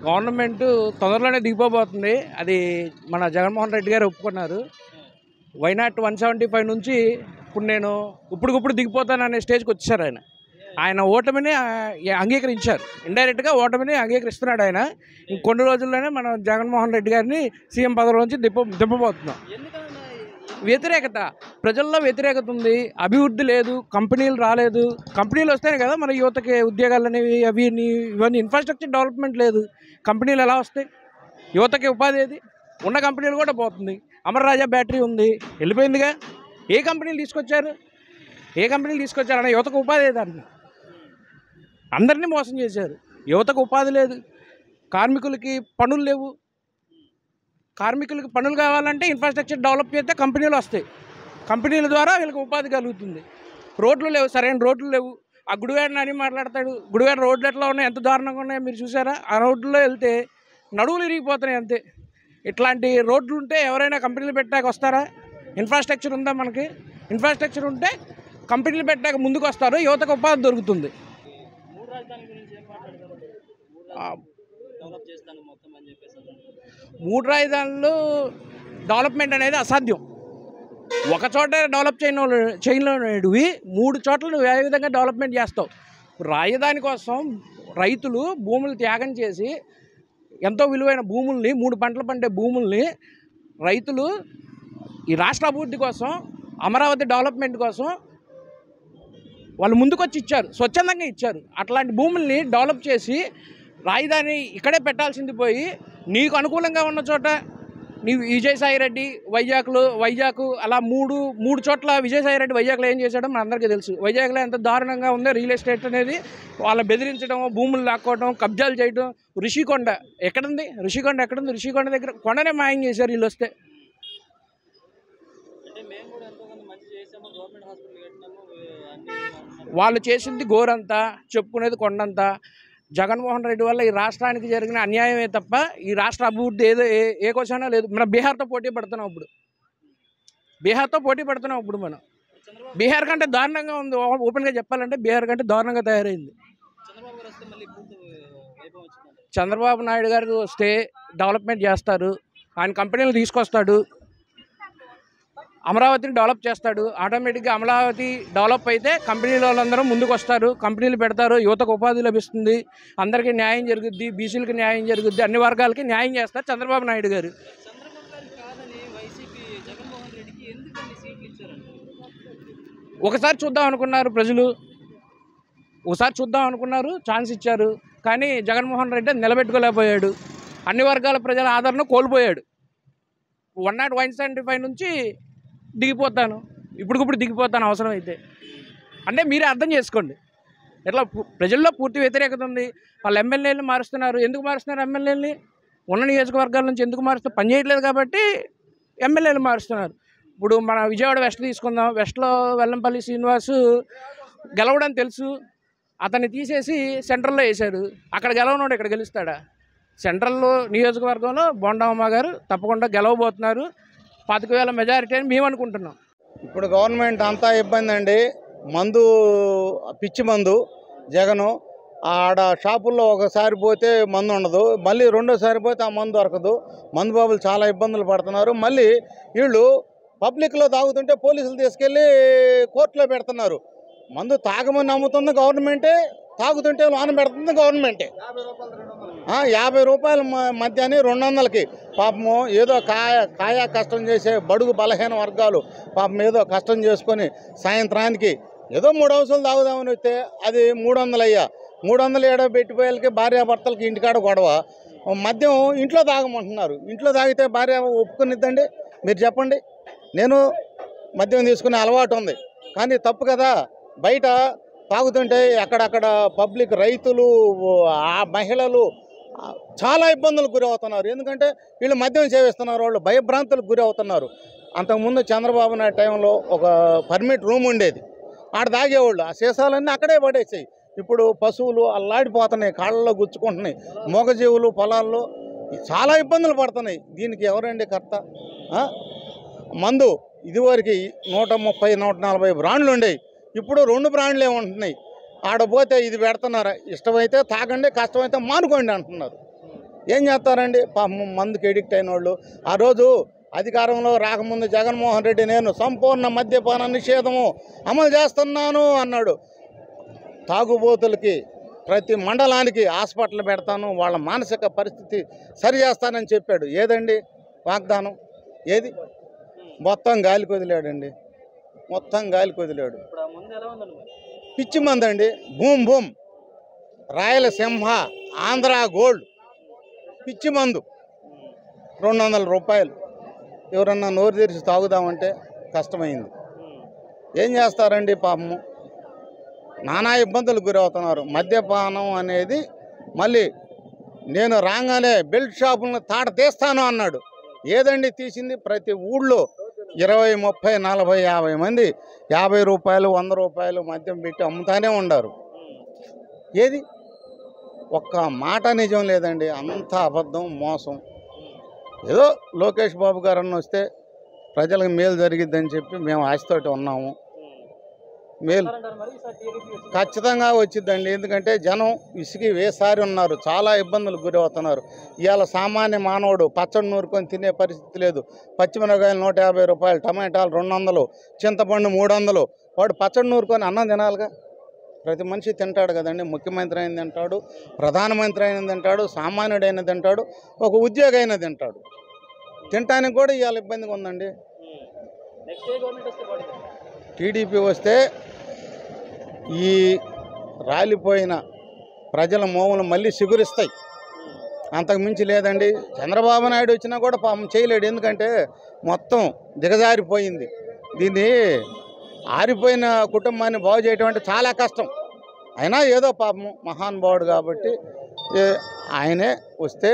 Government తొందరలోనే దిగిపోబోతుంది. అది మన జగన్మోహన్ రెడ్డి గారు ఒప్పుకున్నారు. వైనాట్ 175 నుంచి ఇప్పుడు నేను ఇప్పుడుకిప్పుడు దిగిపోతాననే స్టేజ్కి వచ్చేసారు ఆయన. ఆయన ఓటమిని అంగీకరించారు. ఇండైరెక్ట్గా ఓటమిని అంగీకరిస్తున్నాడు ఆయన. ఇంకొన్ని రోజుల్లోనే మనం జగన్మోహన్ రెడ్డి గారిని సీఎం పదవి నుంచి దింపబోతున్నాం. వ్యతిరేకత, ప్రజల్లో వ్యతిరేకత ఉంది. అభివృద్ధి లేదు, కంపెనీలు రాలేదు. కంపెనీలు వస్తేనే కదా మన యువతకి ఉద్యోగాలు అనేవి ఇవన్నీ ఇన్ఫ్రాస్ట్రక్చర్ డెవలప్మెంట్ లేదు. కంపెనీలు ఎలా వస్తాయి? యువతకి ఉపాధి ఏది? ఉన్న కంపెనీలు కూడా పోతుంది. అమర్ రాజా బ్యాటరీ ఉంది, వెళ్ళిపోయిందిగా. ఏ కంపెనీలు తీసుకొచ్చారు అన్న? యువతకు ఉపాధి ఏదండి? అందరినీ మోసం చేశారు. యువతకు ఉపాధి లేదు, కార్మికులకి పనులు లేవు. కార్మికులకి పనులు కావాలంటే ఇన్ఫ్రాస్ట్రక్చర్ డెవలప్ చేస్తే కంపెనీలు వస్తాయి. కంపెనీల ద్వారా వీళ్ళకి ఉపాధి కలుగుతుంది. రోడ్లు లేవు, సరైన రోడ్లు లేవు. ఆ గుడివాడ అని మాట్లాడతాడు. గుడివాడ రోడ్లు ఎట్లా ఉన్నాయి, ఎంత దారుణంగా ఉన్నాయో మీరు చూసారా? ఆ రోడ్లలో వెళ్తే నడువులు ఇరిగిపోతున్నాయి అంతే. ఇట్లాంటి రోడ్లు ఉంటే ఎవరైనా కంపెనీలు పెట్టాక వస్తారా? ఇన్ఫ్రాస్ట్రక్చర్ ఉందా మనకి? ఇన్ఫ్రాస్ట్రక్చర్ ఉంటే కంపెనీలు పెట్టాక ముందుకు వస్తారు, యువతకు ఉపాధి దొరుకుతుంది. మూడు రాజధానులు డెవలప్మెంట్ అనేది అసాధ్యం. ఒక చోట డెవలప్ చేయలేనివి మూడు చోట్ల నువ్వు ఏ విధంగా డెవలప్మెంట్ చేస్తావు? రాజధాని కోసం రైతులు భూములు త్యాగం చేసి ఎంతో విలువైన భూముల్ని, 3 పంటలు పండే భూముల్ని రైతులు ఈ రాష్ట్ర అభివృద్ధి కోసం, అమరావతి డెవలప్మెంట్ కోసం వాళ్ళు ముందుకొచ్చి ఇచ్చారు, స్వచ్ఛందంగా ఇచ్చారు. అట్లాంటి భూముల్ని డెవలప్ చేసి రాజధాని ఇక్కడే పెట్టాల్సింది పోయి నీకు అనుకూలంగా ఉన్న చోట నీవు విజయసాయిరెడ్డి వైజాగ్ అలా మూడు చోట్ల విజయసాయిరెడ్డి వైజాగ్లో ఏం చేశాడో మన అందరికీ తెలుసు. వైజాగ్లో ఎంత దారుణంగా ఉందో రియల్ ఎస్టేట్ అనేది. వాళ్ళని బెదిరించడం, భూములు లాక్కోవడం, కబ్జాలు చేయడం. ఋషికొండ ఎక్కడుంది? ఋషికొండ దగ్గర కొండనే మాయం చేశారు వీళ్ళు వస్తే. వాళ్ళు చేసింది గోరంతా, చెప్పుకునేది కొండంతా. జగన్మోహన్ రెడ్డి వల్ల ఈ రాష్ట్రానికి జరిగిన అన్యాయమే తప్ప ఈ రాష్ట్ర అభివృద్ధి ఏదో ఏ క్వశ్చన్ లేదు. మనం బీహార్తో పోటీ పడుతున్నాం ఇప్పుడు. మనం బీహార్ కంటే దారుణంగా ఉంది. ఓపెన్గా చెప్పాలంటే బీహార్ కంటే దారుణంగా తయారైంది. చంద్రబాబు నాయుడు గారు వస్తే డెవలప్మెంట్ చేస్తారు. ఆయన కంపెనీలు తీసుకొస్తాడు, అమరావతిని డెవలప్ చేస్తాడు. ఆటోమేటిక్గా అమరావతి డెవలప్ అయితే కంపెనీల వాళ్ళందరూ ముందుకు వస్తారు, కంపెనీలు పెడతారు, యువతకు ఉపాధి లభిస్తుంది, అందరికీ న్యాయం జరుగుద్ది, బీసీలకి న్యాయం జరుగుద్ది, అన్ని వర్గాలకి న్యాయం చేస్తారు చంద్రబాబు నాయుడు గారు. ఒకసారి చూద్దాం అనుకున్నారు ప్రజలు, ఛాన్స్ ఇచ్చారు. కానీ జగన్మోహన్ రెడ్డి నిలబెట్టుకోలేకపోయాడు. అన్ని వర్గాల ప్రజల ఆదరణ కోల్పోయాడు. 175 నుంచి దిగిపోతాను, ఇప్పుడు దిగిపోతాను అవసరం అయితే అంటే మీరే అర్థం చేసుకోండి. ఇట్లా ప్రజల్లో పూర్తి వ్యతిరేకత ఉంది. వాళ్ళు ఎమ్మెల్యేలు మారుస్తున్నారు. ఎందుకు మారుస్తున్నారు? ఎమ్మెల్యేలని ఉన్న నియోజకవర్గాల నుంచి ఎందుకు మారుస్తున్నారు? పని చేయట్లేదు కాబట్టి ఎమ్మెల్యేలు మారుస్తున్నారు. ఇప్పుడు మన విజయవాడ వెస్ట్ తీసుకుందాం. వెస్ట్లో వెల్లంపల్లి శ్రీనివాసు గెలవడం తెలుసు, అతన్ని తీసేసి సెంట్రల్లో వేశారు. అక్కడ గెలవనోడు ఇక్కడ గెలుస్తాడా? సెంట్రల్లో నియోజకవర్గంలో బొండమ్మ గారు తప్పకుండా గెలవబోతున్నారు. 25,000 మెజారిటీ అని మేము అనుకుంటున్నాం. ఇప్పుడు గవర్నమెంట్ అంతా ఇబ్బంది అండి. మందు, పిచ్చి మందు జగను. ఆడ షాపుల్లో ఒకసారి పోతే మందు ఉండదు, మళ్ళీ రెండోసారి పోతే ఆ మందు దొరకదు. మందు బాబులు చాలా ఇబ్బందులు పడుతున్నారు. మళ్ళీ వీళ్ళు పబ్లిక్లో తాగుతుంటే పోలీసులు తీసుకెళ్ళి కోర్టులో పెడుతున్నారు. మందు తాగమని నమ్ముతుంది గవర్నమెంటే, తాగుతుంటే లోన పెడుతుంది గవర్నమెంటే. 50 రూపాయల మధ్యాన్ని 200కి పాపము ఏదో కాయా కష్టం చేసే బడుగు బలహీన వర్గాలు పాపం ఏదో కష్టం చేసుకొని సాయంత్రానికి ఏదో 3 హౌసులు తాగుదామని వస్తే అది 300 అయ్యా. 300 ఏడో పెట్టిపోయేళ్ళకి భార్యాభర్తలకి ఇంటికాడ గొడవ. మద్యం ఇంట్లో తాగమంటున్నారు. ఇంట్లో తాగితే భార్య ఒప్పుకునిద్దండి? మీరు చెప్పండి. నేను మద్యం తీసుకునే అలవాటు ఉంది, కానీ తప్పు కదా. బయట తాగుతుంటే అక్కడక్కడ పబ్లిక్, రైతులు, ఆ మహిళలు చాలా ఇబ్బందులకు గురి అవుతున్నారు. ఎందుకంటే వీళ్ళు మద్యం సేవిస్తున్నారు, వాళ్ళు భయభ్రాంతులకు గురి అవుతున్నారు. అంతకుముందు చంద్రబాబు నాయుడు టైంలో ఒక పర్మిట్ రూమ్ ఉండేది, ఆడ తాగేవాళ్ళు. ఆ సీసాలన్నీ అక్కడే పడేసాయి. ఇప్పుడు పశువులు అల్లాడిపోతున్నాయి, కాళ్ళలో గుచ్చుకుంటున్నాయి. మూగజీవులు పొలాల్లో చాలా ఇబ్బందులు పడుతున్నాయి. దీనికి ఎవరండి కర్త? మందు ఇదివరకు 130-140 బ్రాండ్లు ఉండేవి, ఇప్పుడు 2 బ్రాండ్లే ఉంటున్నాయి. ఆడపోతే ఇది పెడుతున్నారు. ఇష్టమైతే తాగండి, కష్టమైతే మానుకోండి అంటున్నారు. ఏం చేస్తారండి పాపం మందుకి ఎడిక్ట్ అయిన వాళ్ళు. ఆ రోజు అధికారంలో రాకముందు జగన్మోహన్ రెడ్డి నేను సంపూర్ణ మద్యపాన నిషేధము అమలు చేస్తున్నాను అన్నాడు. తాగుబోతులకి ప్రతి మండలానికి హాస్పిటల్ పెడతాను, వాళ్ళ మానసిక పరిస్థితి సరి చేస్తానని చెప్పాడు. ఏదండి వాగ్దానం? ఏది? మొత్తం గాలికి వదిలాడండి, మొత్తం గాలికి వదిలాడు. పిచ్చి మందండి. బూమ్ బూమ్, రాయలసింహ, ఆంధ్ర గోల్డ్ పిచ్చి మందు 200 రూపాయలు. ఎవరన్నా నోరు తెరిచి తాగుదామంటే కష్టమైంది. ఏం చేస్తారండి పాపము, నానా ఇబ్బందులకు గురవుతున్నారు. మద్యపానం అనేది మళ్ళీ నేను రాగానే బెల్ట్ షాపులను తాట తీస్తాను అన్నాడు. ఏదండి తీసింది? ప్రతి ఊళ్ళో 20, 30, 40, 50 మంది 50 రూపాయలు 100 రూపాయలు మద్యం పెట్టి అమ్ముతానే ఉండారు. ఏది? ఒక్క మాట నిజం లేదండి, అంతా అబద్ధం, మోసం. ఏదో లోకేష్ బాబు గారు అన్న వస్తే ప్రజలకు మేలు జరిగిద్దని చెప్పి మేము ఆశతోటి ఉన్నాము. మేలు ఖచ్చితంగా వచ్చిద్దండి. ఎందుకంటే జనం ఇసుకి వేసారి ఉన్నారు, చాలా ఇబ్బందులకు గురి అవుతున్నారు. ఇవాళ సామాన్య మానవుడు పచ్చడి నూరుకొని తినే పరిస్థితి లేదు. పచ్చిమిరకాయలు 150 రూపాయలు, టమాటాలు 200, చింతపండు 300. వాడు పచ్చడి నూరుకొని అన్నం తినాలిగా. ప్రతి మనిషి తింటాడు కదండి. ముఖ్యమంత్రి అయిన తింటాడు, ప్రధానమంత్రి అయిన తింటాడు, సామాన్యుడైన తింటాడు, ఒక ఉద్యోగి అయిన తింటాడు. తినటానికి కూడా ఇవాళ ఇబ్బందిగా ఉందండి. టీడీపీ వస్తే ఈ రాలిపోయిన ప్రజల మోములు మళ్ళీ సిగురిస్తాయి, అంతకుమించి లేదండి. చంద్రబాబు నాయుడు వచ్చినా కూడా పాపం చేయలేడు. ఎందుకంటే మొత్తం దిగజారిపోయింది. దీన్ని ఆరిపోయిన కుటుంబాన్ని బాగు చేయటం అంటే చాలా కష్టం. అయినా ఏదో పాపం మహానుభావుడు కాబట్టి ఆయనే వస్తే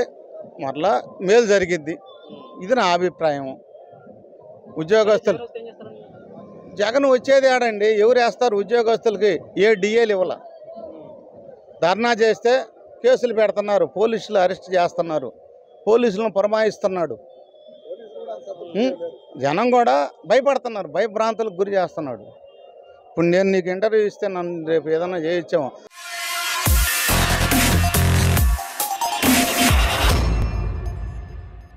మరలా మేలు జరిగిద్ది. ఇది నా అభిప్రాయం. ఉద్యోగస్తులు జగన్ వచ్చేది ఆడండి, ఎవరు వేస్తారు? ఉద్యోగస్తులకి ఏ డిఏలు ఇవ్వాల. ధర్నా చేస్తే కేసులు పెడుతున్నారు, పోలీసులు అరెస్ట్ చేస్తున్నారు, పోలీసులను పురమాయిస్తున్నాడు. జనం కూడా భయపడుతున్నారు, భయభ్రాంతులకు గురి చేస్తున్నాడు. ఇప్పుడు నేను నీకు ఇంటర్వ్యూ ఇస్తే నన్ను రేపు ఏదైనా చేయొచ్చామో